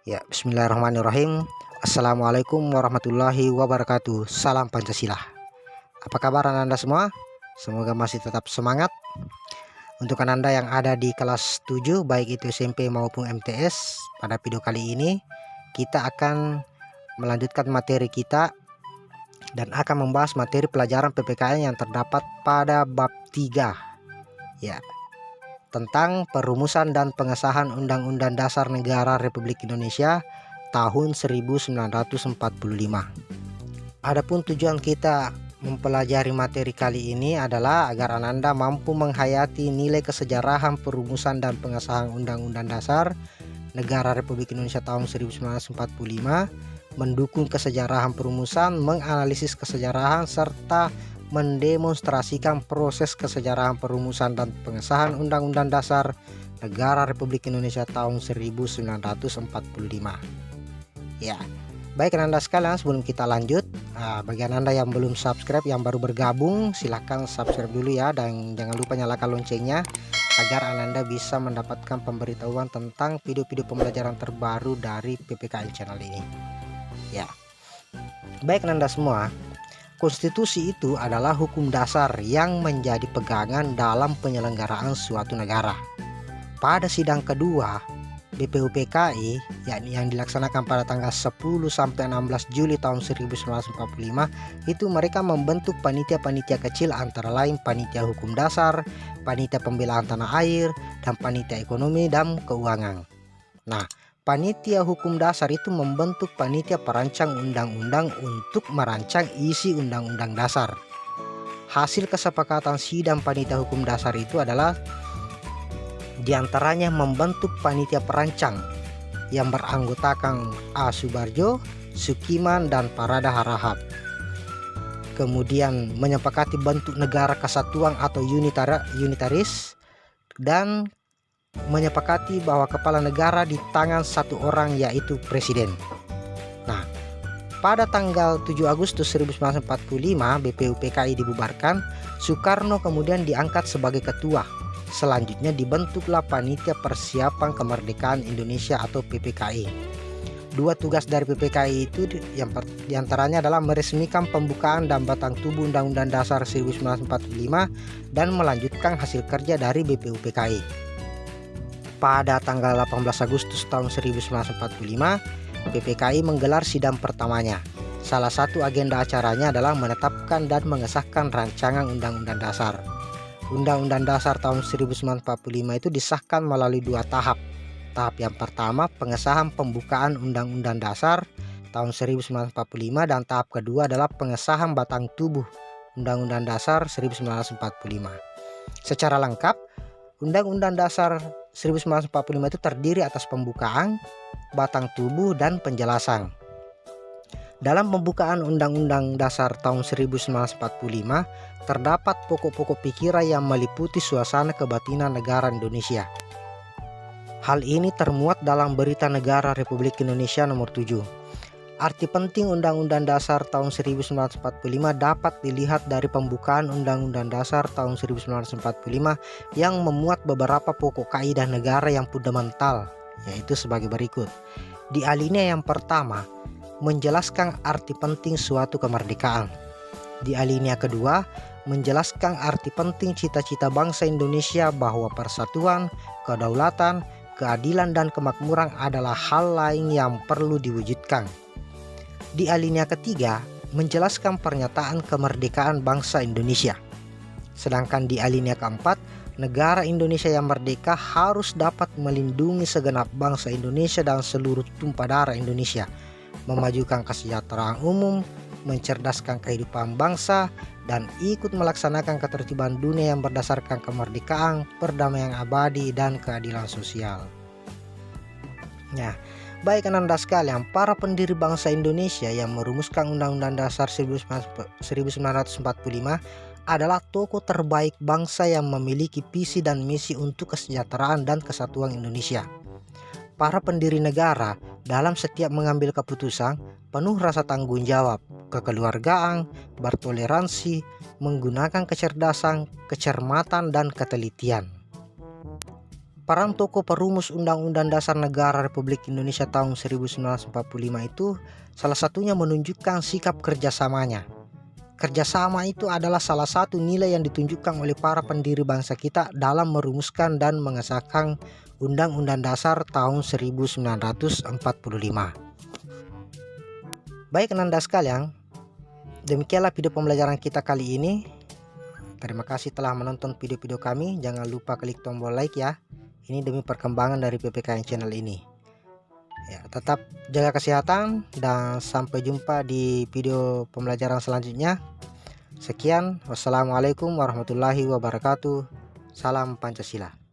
Ya, bismillahirrahmanirrahim. Assalamualaikum warahmatullahi wabarakatuh. Salam Pancasila. Apa kabar Anda semua? Semoga masih tetap semangat. Untuk Anda yang ada di kelas 7, baik itu SMP maupun MTS, pada video kali ini kita akan melanjutkan materi kita dan akan membahas materi pelajaran PPKN yang terdapat pada bab 3. Ya, tentang perumusan dan pengesahan Undang-Undang Dasar Negara Republik Indonesia tahun 1945. Adapun tujuan kita mempelajari materi kali ini adalah agar Anda mampu menghayati nilai kesejarahan perumusan dan pengesahan Undang-Undang Dasar Negara Republik Indonesia tahun 1945, mendukung kesejarahan perumusan, menganalisis kesejarahan, serta mendemonstrasikan proses kesejarahan perumusan dan pengesahan Undang-Undang Dasar Negara Republik Indonesia tahun 1945. Ya, baik Anda sekalian, sebelum kita lanjut, bagi Anda yang belum subscribe, yang baru bergabung, silahkan subscribe dulu ya, dan jangan lupa nyalakan loncengnya agar Anda bisa mendapatkan pemberitahuan tentang video-video pembelajaran terbaru dari PPKN channel ini. Ya, baik Anda semua. Konstitusi itu adalah hukum dasar yang menjadi pegangan dalam penyelenggaraan suatu negara. Pada sidang kedua BPUPKI yakni yang dilaksanakan pada tanggal 10 sampai 16 Juli tahun 1945, itu mereka membentuk panitia-panitia kecil, antara lain panitia hukum dasar, panitia pembelaan tanah air, dan panitia ekonomi dan keuangan. Nah, panitia hukum dasar itu membentuk panitia perancang undang-undang untuk merancang isi undang-undang dasar. Hasil kesepakatan sidang panitia hukum dasar itu adalah diantaranya membentuk panitia perancang yang beranggotakan A. Subarjo, Sukiman, dan Parada Harahap. Kemudian menyepakati bentuk negara kesatuan atau unitaris, dan menyepakati bahwa kepala negara di tangan satu orang, yaitu presiden. Nah, pada tanggal 7 Agustus 1945 BPUPKI dibubarkan. Soekarno kemudian diangkat sebagai ketua. Selanjutnya dibentuklah Panitia Persiapan Kemerdekaan Indonesia atau PPKI. Dua tugas dari PPKI itu yang diantaranya adalah meresmikan pembukaan dan batang tubuh Undang-Undang Dasar 1945 dan melanjutkan hasil kerja dari BPUPKI. Pada tanggal 18 Agustus tahun 1945, PPKI menggelar sidang pertamanya. Salah satu agenda acaranya adalah menetapkan dan mengesahkan rancangan Undang-Undang Dasar. Undang-Undang Dasar tahun 1945 itu disahkan melalui dua tahap. Tahap yang pertama, pengesahan pembukaan Undang-Undang Dasar tahun 1945, dan tahap kedua adalah pengesahan batang tubuh Undang-Undang Dasar 1945. Secara lengkap, Undang-Undang Dasar 1945 itu terdiri atas pembukaan, batang tubuh, dan penjelasan. Dalam pembukaan Undang-Undang Dasar tahun 1945 terdapat pokok-pokok pikiran yang meliputi suasana kebatinan negara Indonesia. Hal ini termuat dalam Berita Negara Republik Indonesia nomor 7. Arti penting Undang-Undang Dasar tahun 1945 dapat dilihat dari pembukaan Undang-Undang Dasar tahun 1945 yang memuat beberapa pokok kaidah negara yang fundamental, yaitu sebagai berikut. Di alinea yang pertama, menjelaskan arti penting suatu kemerdekaan. Di alinea kedua, menjelaskan arti penting cita-cita bangsa Indonesia bahwa persatuan, kedaulatan, keadilan, dan kemakmuran adalah hal lain yang perlu diwujudkan. Di alinea ketiga, menjelaskan pernyataan kemerdekaan bangsa Indonesia. Sedangkan di alinea keempat, negara Indonesia yang merdeka harus dapat melindungi segenap bangsa Indonesia dan seluruh tumpah darah Indonesia, memajukan kesejahteraan umum, mencerdaskan kehidupan bangsa, dan ikut melaksanakan ketertiban dunia yang berdasarkan kemerdekaan, perdamaian abadi, dan keadilan sosial. Nah, baik Anda sekalian, para pendiri bangsa Indonesia yang merumuskan Undang-Undang Dasar 1945 adalah tokoh terbaik bangsa yang memiliki visi dan misi untuk kesejahteraan dan kesatuan Indonesia. Para pendiri negara dalam setiap mengambil keputusan penuh rasa tanggung jawab, kekeluargaan, bertoleransi, menggunakan kecerdasan, kecermatan, dan ketelitian. peran tokoh perumus Undang-Undang Dasar Negara Republik Indonesia tahun 1945 itu salah satunya menunjukkan sikap kerjasamanya. Kerjasama itu adalah salah satu nilai yang ditunjukkan oleh para pendiri bangsa kita dalam merumuskan dan mengesahkan Undang-Undang Dasar tahun 1945. Baik Nanda sekalian, demikianlah video pembelajaran kita kali ini. Terima kasih telah menonton video-video kami. Jangan lupa klik tombol like ya. Ini demi perkembangan dari PPKN channel ini. Ya, tetap jaga kesehatan dan sampai jumpa di video pembelajaran selanjutnya. Sekian, wassalamualaikum warahmatullahi wabarakatuh. Salam Pancasila.